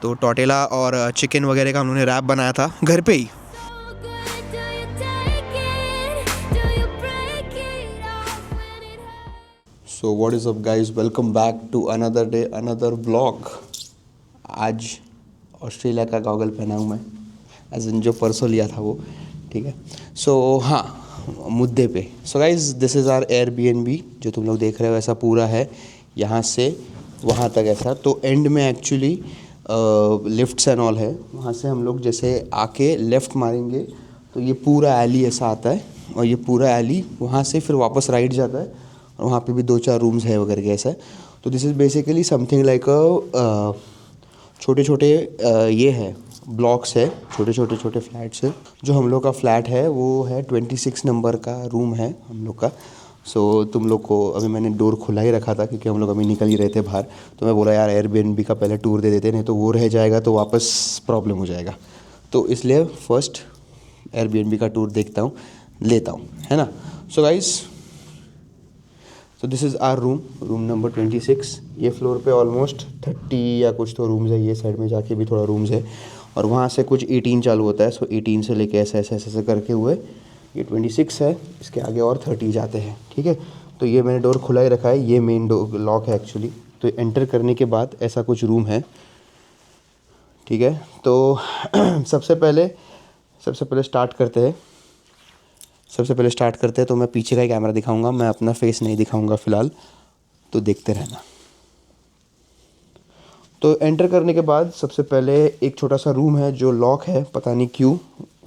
तो टोटेला और चिकन वगैरह का हम लोगों ने रैप बनाया था घर पे ही। So what is up guys, welcome back to another day another blog. आज ऑस्ट्रेलिया का गॉगल पहना हूँ मैं, एज इन जो परसों लिया था वो, ठीक है। सो हाँ, मुद्दे पे। So guys, this is our Airbnb, जो तुम लोग देख रहे हो ऐसा पूरा है, यहाँ से वहाँ तक ऐसा। तो एंड में एक्चुअली लिफ्ट्स एंड ऑल है। वहाँ से हम लोग जैसे आके लेफ़्ट मारेंगे तो ये पूरा एली ऐसा आता है, और ये पूरा एली वहाँ से फिर वापस राइट जाता है, और वहाँ पे भी 2-4 रूम्स है वगैरह ऐसा है। तो this is basically something like छोटे छोटे ये है ब्लॉक्स है, छोटे छोटे फ्लैट्स है। जो हम लोग का फ्लैट है वो है 26 नंबर का रूम है हम लोग का। सो तुम लोग को अभी मैंने डोर खुला ही रखा था क्योंकि हम लोग अभी निकल ही रहे थे बाहर। तो मैं बोला यार एयरबीएनबी का पहले टूर दे देते, नहीं तो वो रह जाएगा तो वापस प्रॉब्लम हो जाएगा। तो इसलिए फ़र्स्ट एयरबीएनबी का टूर देखता हूँ, लेता हूँ, है ना। सो गाइस, तो this is our room number 26। ये फ्लोर पे ऑलमोस्ट 30 या कुछ तो रूम्स है। ये साइड में जाके भी थोड़ा रूम्स है, और वहाँ से कुछ 18 चालू होता है। सो 18 से लेके ऐसे ऐसे ऐसे ऐसे करके हुए ये 26 है, इसके आगे और 30 जाते हैं, ठीक है। तो ये मैंने डोर खुला ही रखा है, ये मेन डोर लॉक है एक्चुअली। तो एंटर करने के बाद ऐसा कुछ रूम है, ठीक है। तो सबसे पहले स्टार्ट करते हैं। तो मैं पीछे का ही कैमरा दिखाऊंगा, मैं अपना फेस नहीं दिखाऊंगा फ़िलहाल, तो देखते रहना। तो एंटर करने के बाद सबसे पहले एक छोटा सा रूम है जो लॉक है, पता नहीं क्यों।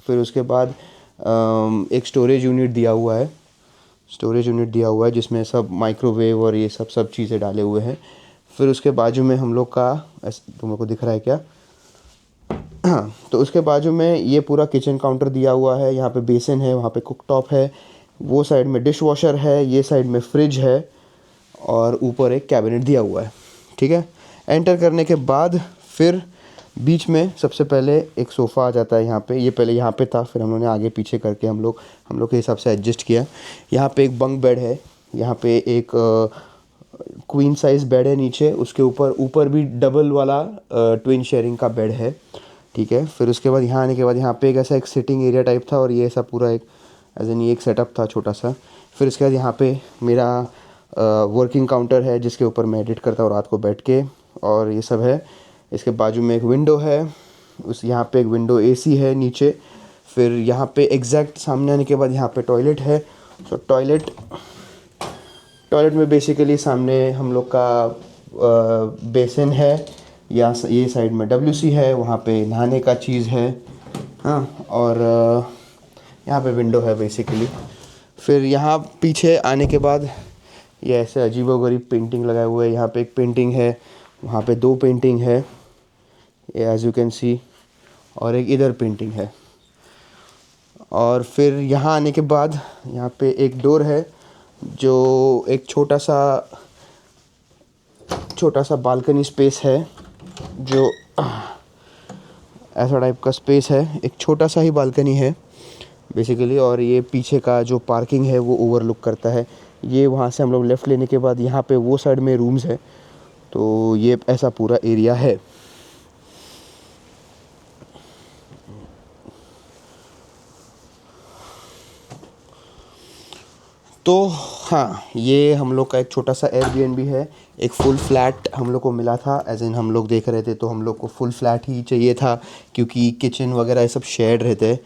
फिर उसके बाद एक स्टोरेज यूनिट दिया हुआ है, जिसमें सब माइक्रोवेव और ये सब चीज़ें डाले हुए हैं। फिर उसके बाजू में हम लोग का, तुम लोग को दिख रहा है क्या? हाँ, तो उसके बाजू में ये पूरा किचन काउंटर दिया हुआ है। यहाँ पे बेसिन है, वहाँ पे कुक टॉप है, वो साइड में डिश वॉशर है, ये साइड में फ्रिज है, और ऊपर एक कैबिनेट दिया हुआ है, ठीक है। एंटर करने के बाद फिर बीच में सबसे पहले एक सोफ़ा आ जाता है यहाँ पे। ये पहले यहाँ पे था, फिर हम लोगों ने आगे पीछे करके हम लोग के हिसाब से एडजस्ट किया। यहाँ पे एक बंक बेड है, यहाँ पे एक क्वीन साइज़ बेड है नीचे, उसके ऊपर भी डबल वाला ट्विन शेयरिंग का बेड है, ठीक है। फिर उसके बाद यहाँ आने के बाद यहाँ पे एक ऐसा एक सिटिंग एरिया टाइप था, और ये ऐसा पूरा एक एज एन ये एक सेटअप था छोटा सा। फिर उसके बाद यहाँ पे मेरा वर्किंग काउंटर है, जिसके ऊपर मैं एडिट करता हूँ रात को बैठ के, और ये सब है। इसके बाजू में एक विंडो है, यहाँ पे एक विंडो एसी है नीचे। फिर यहाँ पे एग्जैक्ट सामने आने के बाद यहाँ पे टॉयलेट है। तो टॉयलेट में बेसिकली सामने हम लोग का बेसिन है, या ये साइड में WC है, वहाँ पे नहाने का चीज़ है, हाँ। और यहाँ पे विंडो है बेसिकली। फिर यहाँ पीछे आने के बाद ये ऐसे अजीबोगरीब पेंटिंग लगाए हुए है। यहाँ पे एक पेंटिंग है, वहाँ पे 2 पेंटिंग है, ये एज यू कैन सी, और एक इधर पेंटिंग है। और फिर यहाँ आने के बाद यहाँ पे एक डोर है, जो एक छोटा सा बालकनी स्पेस है, जो ऐसा टाइप का स्पेस है, एक छोटा सा ही बालकनी है बेसिकली। और ये पीछे का जो पार्किंग है वो ओवरलुक करता है। ये वहाँ से हम लोग लेफ़्ट लेने के बाद यहाँ पे वो साइड में रूम्स है। तो ये ऐसा पूरा एरिया है। तो हाँ, ये हम लोग का एक छोटा सा एयरबीएनबी है। एक फुल फ्लैट हम लोग को मिला था, एज इन हम लोग देख रहे थे तो हम लोग को फुल फ्लैट ही चाहिए था, क्योंकि किचन वगैरह ये सब शेयर्ड रहते हैं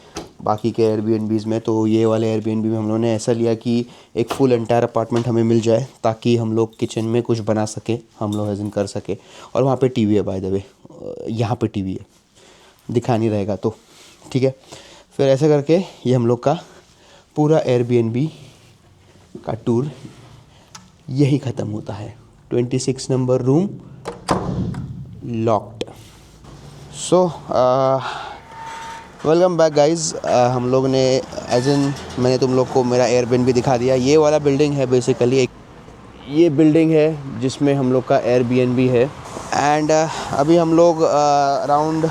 बाकी के एयरबीएनबीज़ में। तो ये वाले एयरबीएनबी में हम लोगों ने ऐसा लिया कि एक फुल एंटायर अपार्टमेंट हमें मिल जाए, ताकि हम लोग किचन में कुछ बना सके, हम लोग एज इन कर सके। और वहाँ पे टीवी है, बाय द वे, यहाँ पे टीवी है, दिखा नहीं रहेगा तो ठीक है। फिर ऐसे करके ये हम लोग का पूरा एयरबीएनबी का टूर यही ख़त्म होता है। 26 number room locked. So welcome back guys. हम लोग ने एज इन मैंने तुम लोग को मेरा एयरबीएनबी दिखा दिया। ये वाला बिल्डिंग है बेसिकली, एक ये बिल्डिंग है जिसमें हम लोग का एयरबीएनबी है। एंड अभी हम लोग अराउंड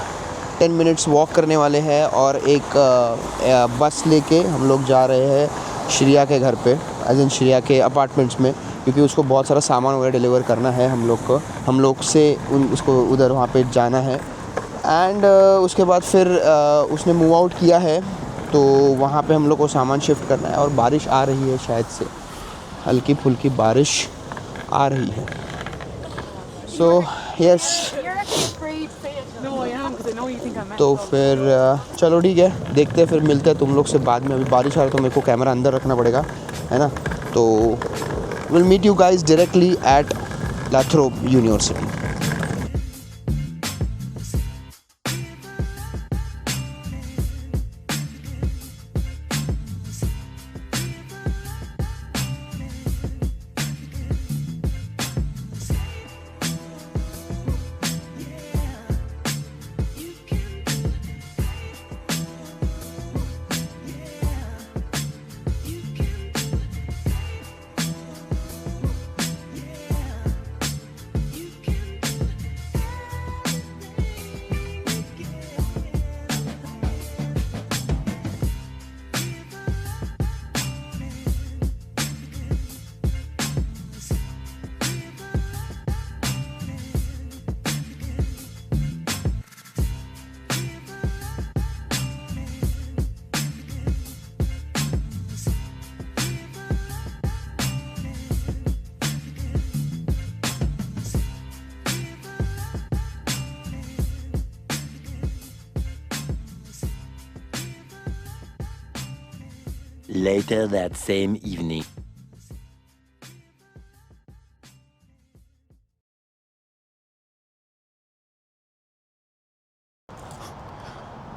10 मिनट्स वॉक करने वाले हैं, और एक बस लेके हम लोग जा रहे हैं श्रिया के घर पे, एज इन श्रिया के अपार्टमेंट्स में, क्योंकि उसको बहुत सारा सामान वगैरह डिलीवर करना है हम लोग को। हम लोग से उसको उधर वहाँ पे जाना है। एंड उसके बाद फिर उसने मूव आउट किया है, तो वहाँ पे हम लोग को सामान शिफ्ट करना है। और बारिश आ रही है, शायद से हल्की फुल्की बारिश आ रही है। सो यस, तो फिर चलो ठीक है, देखते हैं, फिर मिलते हैं तुम लोग से बाद में। अभी बारिश आ रही है तो मेरे को कैमरा अंदर रखना पड़ेगा, है ना। तो will meet you guys directly at Lathrop university. Later that same evening.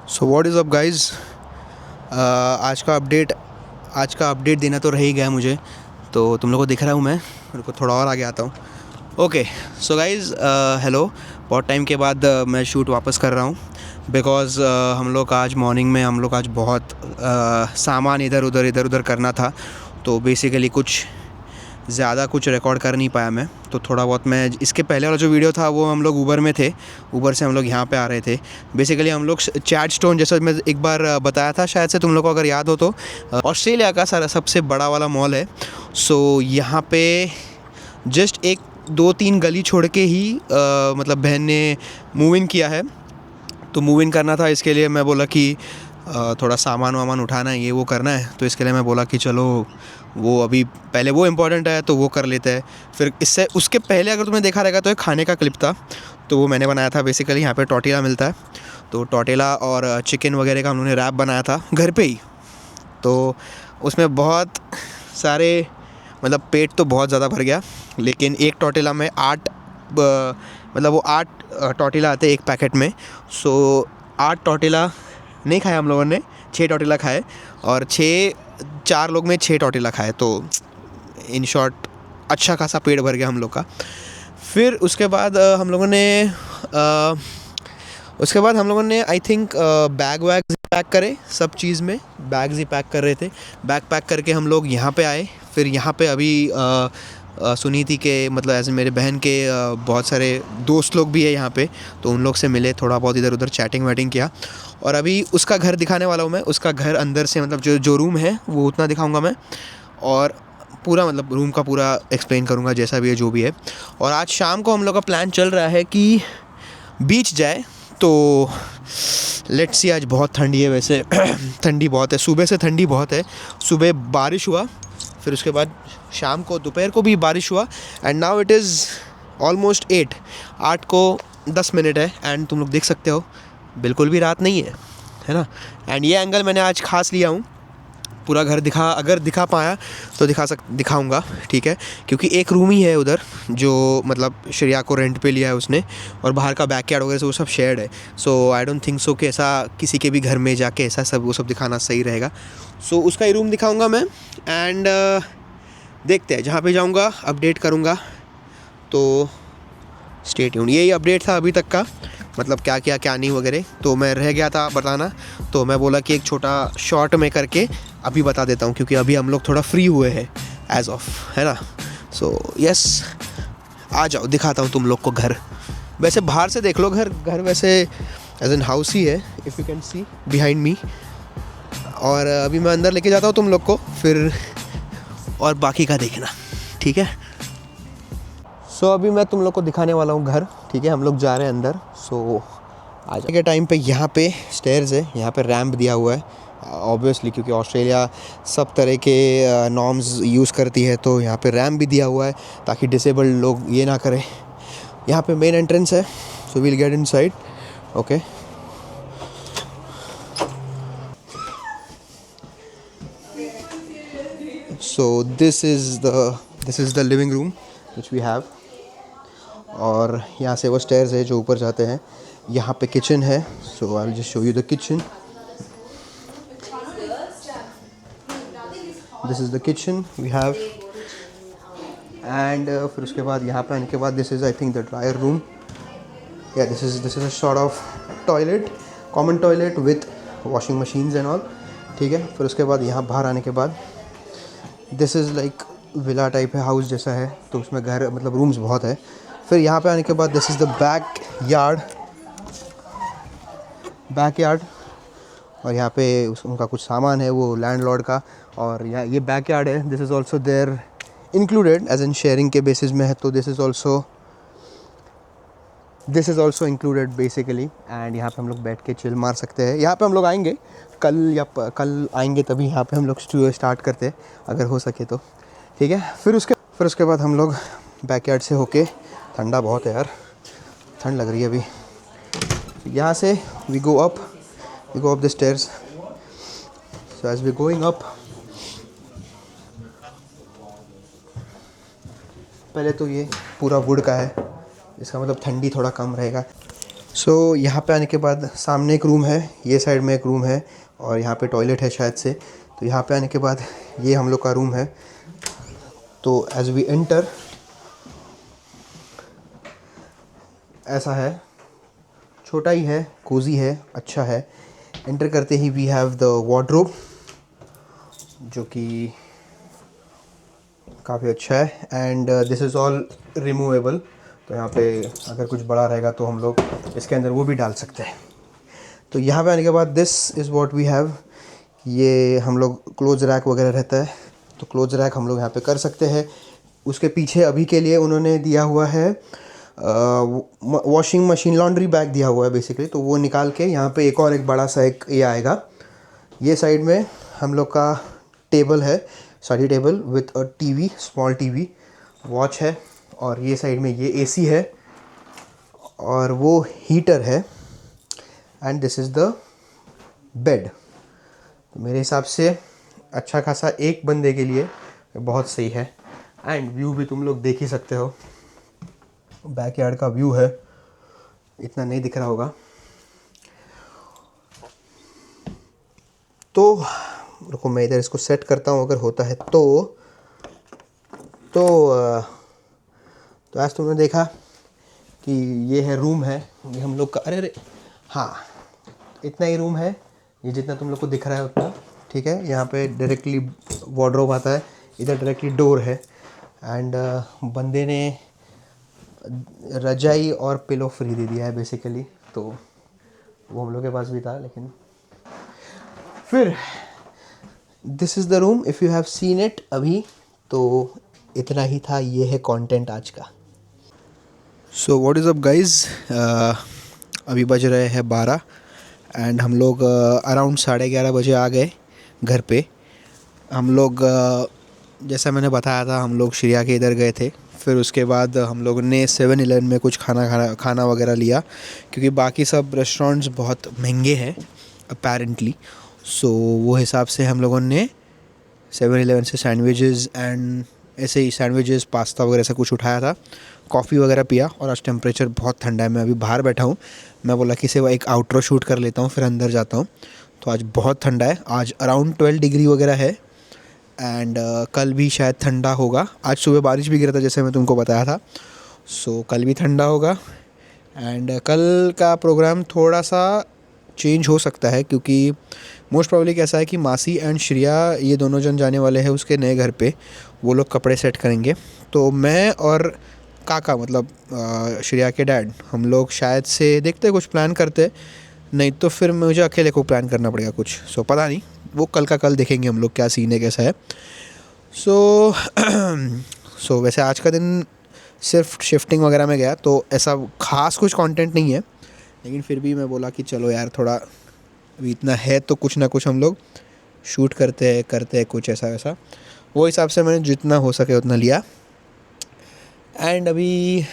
So what is up guys, आज का अपडेट देना तो रह ही गया मुझे, तो तुम लोग को दिख रहा हूँ मैं, मेरे को थोड़ा और आगे आता हूँ। ओके सो गाइज़, हेलो, बहुत टाइम के बाद मैं शूट वापस कर रहा हूँ, बिकॉज़ हम लोग आज मॉर्निंग में आज बहुत सामान इधर उधर करना था, तो बेसिकली कुछ ज़्यादा कुछ रिकॉर्ड कर नहीं पाया मैं। तो थोड़ा बहुत मैं, इसके पहले वाला जो वीडियो था वो हम लोग ऊबर में थे, ऊबर से हम लोग यहाँ पे आ रहे थे। बेसिकली हम लोग चैडस्टोन, जैसा मैं एक बार बताया था शायद से तुम लोग को अगर याद हो तो, ऑस्ट्रेलिया का सबसे बड़ा वाला मॉल है। सो यहाँ पे जस्ट 1-2-3 गली छोड़ के ही मतलब बहन ने मूव इन किया है, तो मूव इन करना था। इसके लिए मैं बोला कि थोड़ा सामान वामान उठाना है, ये वो करना है, तो इसके लिए मैं बोला कि चलो वो अभी पहले वो इम्पॉर्टेंट है तो वो कर लेते हैं। फिर इससे उसके पहले अगर तुमने देखा रहेगा तो एक खाने का क्लिप था, तो वो मैंने बनाया था। बेसिकली यहाँ पे टॉर्टिला मिलता है, तो टॉर्टिला और चिकन वगैरह का हम लोगों ने रैप बनाया था घर पे ही। तो उसमें बहुत सारे, मतलब पेट तो बहुत ज़्यादा भर गया, लेकिन एक टॉर्टिला में 8 मतलब वो 8 टॉर्टिला आते एक पैकेट में। सो 8 टॉर्टिला नहीं खाए हम लोगों ने, 6 टॉर्टिला खाए, और 4 लोग में 6 टॉर्टिला खाए, तो इन शॉर्ट अच्छा खासा पेट भर गया हम लोग का। फिर उसके बाद हम लोगों ने आई थिंक बैग वैग पैक करे, सब चीज़ में बैग्स ही पैक कर रहे थे। बैग पैक करके हम लोग यहाँ पे आए। फिर यहाँ पे अभी सुनीति के, मतलब ऐसे मेरे बहन के बहुत सारे दोस्त लोग भी है यहाँ पे, तो उन लोग से मिले, थोड़ा बहुत इधर उधर चैटिंग वैटिंग किया। और अभी उसका घर दिखाने वाला हूँ मैं, उसका घर अंदर से, मतलब जो रूम है वो उतना दिखाऊंगा मैं, और पूरा मतलब रूम का पूरा एक्सप्लेन करूँगा जैसा भी है जो भी है। और आज शाम को हम लोग का प्लान चल रहा है कि बीच जाए, तो लेट्स सी। आज बहुत ठंडी है वैसे ठंडी बहुत है, सुबह से ठंडी बहुत है। सुबह बारिश हुआ, फिर उसके बाद शाम को दोपहर को भी बारिश हुआ, and now it is almost 8 को 10 मिनट है, एंड तुम लोग देख सकते हो बिल्कुल भी रात नहीं है ना। एंड ये एंगल मैंने आज खास लिया हूँ, पूरा घर अगर दिखा पाया तो दिखाऊंगा, ठीक है। क्योंकि एक रूम ही है उधर जो मतलब श्रेया को रेंट पे लिया है उसने, और बाहर का बैकयार्ड वगैरह से वो सब शेयर्ड है। So I don't think so कि ऐसा किसी के भी घर में जाके ऐसा सब वो सब दिखाना सही रहेगा। सो उसका ही रूम दिखाऊंगा मैं, एंड देखते हैं, जहाँ पे जाऊँगा अपडेट करूँगा। तो स्टे ट्यून्ड। यही अपडेट था अभी तक का, मतलब क्या किया क्या नहीं वगैरह, तो मैं रह गया था बताना, तो मैं बोला कि एक छोटा शॉर्ट में करके अभी बता देता हूँ, क्योंकि अभी हम लोग थोड़ा फ्री हुए हैं एज ऑफ, है ना। सो यस, आ जाओ दिखाता हूँ तुम लोग को घर। वैसे बाहर से देख लो घर वैसे एज एन हाउस ही है, if you can see behind me. और अभी मैं अंदर लेके जाता हूँ तुम लोग को, फिर और बाकी का देखना, ठीक है। सो अभी मैं तुम लोग को दिखाने वाला हूँ घर, ठीक है। हम लोग जा रहे हैं अंदर, सो आज के टाइम पे यहाँ पे स्टेयर्स है, यहाँ पे रैंप दिया हुआ है ऑब्वियसली, क्योंकि ऑस्ट्रेलिया सब तरह के नॉर्म्स यूज़ करती है, तो यहाँ पे रैंप भी दिया हुआ है ताकि डिसेबल्ड लोग ये ना करें। यहाँ पे मेन एंट्रेंस है, so we'll get inside. Okay, so this is the living room which we have, और यहाँ से वो स्टेयर्स है जो ऊपर जाते हैं। यहाँ पे किचन है, so I will just show you the kitchen. This is the kitchen we have, and फिर उसके बाद यहाँ पे आने के बाद this is I think the dryer room. या this is a sort of toilet, common toilet with washing machines and all. ठीक है, फिर उसके बाद यहाँ बाहर आने के बाद this is like villa type है, हाउस जैसा है, तो उसमें घर मतलब रूम्स बहुत है। फिर यहाँ पे आने के बाद this is the back yard, और यहाँ पे उनका कुछ सामान है वो लैंडलॉर्ड का, और यहाँ ये बैक यार्ड है। This is also their included as in sharing के बेसिस में है, तो this is also included basically. And यहाँ पे हम लोग बैठ के चिल मार सकते हैं। यहाँ पे हम लोग आएंगे कल आएंगे, तभी यहाँ पे हम लोग स्टूडियो स्टार्ट करते हैं अगर हो सके तो। ठीक है, फिर उसके बाद हम लोग बैकयार्ड से होके, ठंडा बहुत है यार, ठंड लग रही है अभी। यहाँ से we go up the stairs. So as we going up, पहले तो ये पूरा वुड का है, इसका मतलब ठंडी थोड़ा कम रहेगा। सो यहाँ पे आने के बाद सामने एक रूम है, ये साइड में एक रूम है, और यहाँ पे टॉयलेट है शायद से। तो यहाँ पे आने के बाद ये हम लोग का रूम है। तो एज वी एंटर ऐसा है, छोटा ही है, कोजी है, अच्छा है। एंटर करते ही वी हैव द वार्डरोब, जो कि काफ़ी अच्छा है, and this is all removable. तो यहाँ पे अगर कुछ बड़ा रहेगा तो हम लोग इसके अंदर वो भी डाल सकते हैं। तो यहाँ पे आने के बाद this is what we have. ये हम लोग क्लोज रैक वगैरह रहता है, तो क्लोज रैक हम लोग यहाँ पे कर सकते हैं। उसके पीछे अभी के लिए उन्होंने दिया हुआ है वॉशिंग मशीन, लॉन्ड्री बैग दिया हुआ है बेसिकली, तो वो निकाल के यहाँ पे एक बड़ा सा एक ये आएगा। ये साइड में हम लोग का टेबल है, study table with a TV, small TV, watch है, और ये साइड में ये एसी है और वो हीटर है, and this is the bed. तो मेरे हिसाब से अच्छा खासा एक बंदे के लिए बहुत सही है। एंड व्यू भी तुम लोग देख ही सकते हो, बैकयार्ड का व्यू है, इतना नहीं दिख रहा होगा। तो रुको मैं इधर इसको सेट करता हूँ, अगर होता है तो आज तुमने देखा कि ये है रूम है, ये हम लोग का, अरे हाँ, इतना ही रूम है, ये जितना तुम लोग को दिख रहा है उतना। ठीक है, यहाँ पे डायरेक्टली वार्डरोब आता है, इधर डायरेक्टली डोर है, एंड बंदे ने रजाई और पिलो फ्री दे दिया है बेसिकली, तो वो हम लोग के पास भी था। लेकिन फिर this is the room, if you have seen it अभी, तो इतना ही था, ये है कंटेंट आज का। सो व्हाट इज़ अप गाइज़, अभी बज रहे हैं 12, एंड हम लोग अराउंड 11:30 बजे आ गए घर पे। हम लोग जैसा मैंने बताया था, हम लोग श्रेया के इधर गए थे। फिर उसके बाद हम लोग ने 7-Eleven में कुछ खाना वगैरह लिया, क्योंकि बाकी सब रेस्टोरेंट्स बहुत महंगे हैं अपेरेंटली। सो वो हिसाब से हम लोगों ने 7-Eleven से सैंडविचेस एंड ऐसे ही सैंडविचेस, पास्ता वगैरह से कुछ उठाया था, कॉफ़ी वगैरह पिया। और आज टेम्परेचर बहुत ठंडा है, मैं अभी बाहर बैठा हूँ। मैं बोला कि सिर्फ एक आउटरो शूट कर लेता हूँ, फिर अंदर जाता हूँ। तो आज बहुत ठंडा है, आज अराउंड 12 डिग्री वगैरह है, एंड कल भी शायद ठंडा होगा। आज सुबह बारिश भी गिरा था जैसे मैं तुमको बताया था, सो कल भी ठंडा होगा। एंड कल का प्रोग्राम थोड़ा सा चेंज हो सकता है, क्योंकि मोस्ट प्रॉब्ली कैसा है कि मासी एंड श्रेया ये दोनों जन जाने वाले हैं उसके नए घर पे, वो लोग कपड़े सेट करेंगे। तो मैं और काका, मतलब श्रेया के डैड, हम लोग शायद से देखते कुछ प्लान करते, नहीं तो फिर मुझे अकेले को प्लान करना पड़ेगा कुछ। सो पता नहीं, वो कल का कल देखेंगे हम लोग क्या सीन है, कैसा है। सो वैसे आज का दिन सिर्फ शिफ्टिंग वगैरह में गया, तो ऐसा ख़ास कुछ कंटेंट नहीं है। लेकिन फिर भी मैं बोला कि चलो यार थोड़ा अभी इतना है तो कुछ ना कुछ हम लोग शूट करते हैं कुछ ऐसा वैसा। वो हिसाब से मैंने जितना हो सके उतना लिया। एंड अभी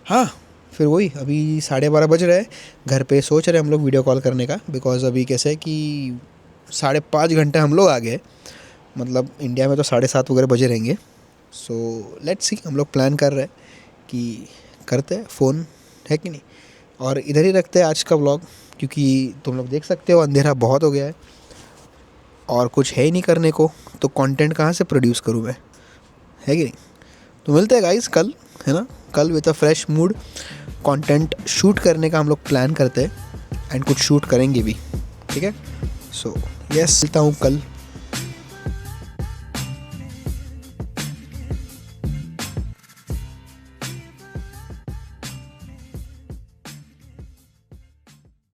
हाँ, फिर वही अभी 12:30 बज रहे हैं, घर पे सोच रहे हम लोग वीडियो कॉल करने का, बिकॉज़ अभी कैसे है कि 5.5 घंटे हम लोग आ गए, मतलब इंडिया में तो 7:30 वगैरह बजे रहेंगे। सो लेट्स सी, हम लोग प्लान कर रहे हैं कि करते हैं फ़ोन, है कि नहीं। और इधर ही रखते हैं आज का व्लॉग, क्योंकि तुम लोग देख सकते हो अंधेरा बहुत हो गया है और कुछ है ही नहीं करने को, तो कंटेंट कहाँ से प्रोड्यूस करूँ मैं, है कि नहीं। तो मिलते हैं गाइस कल, है ना, कल with a fresh mood content shoot करने का हम लोग प्लान करते हैं एंड कुछ शूट करेंगे भी, ठीक है। सो यस, मिलता हूँ कल।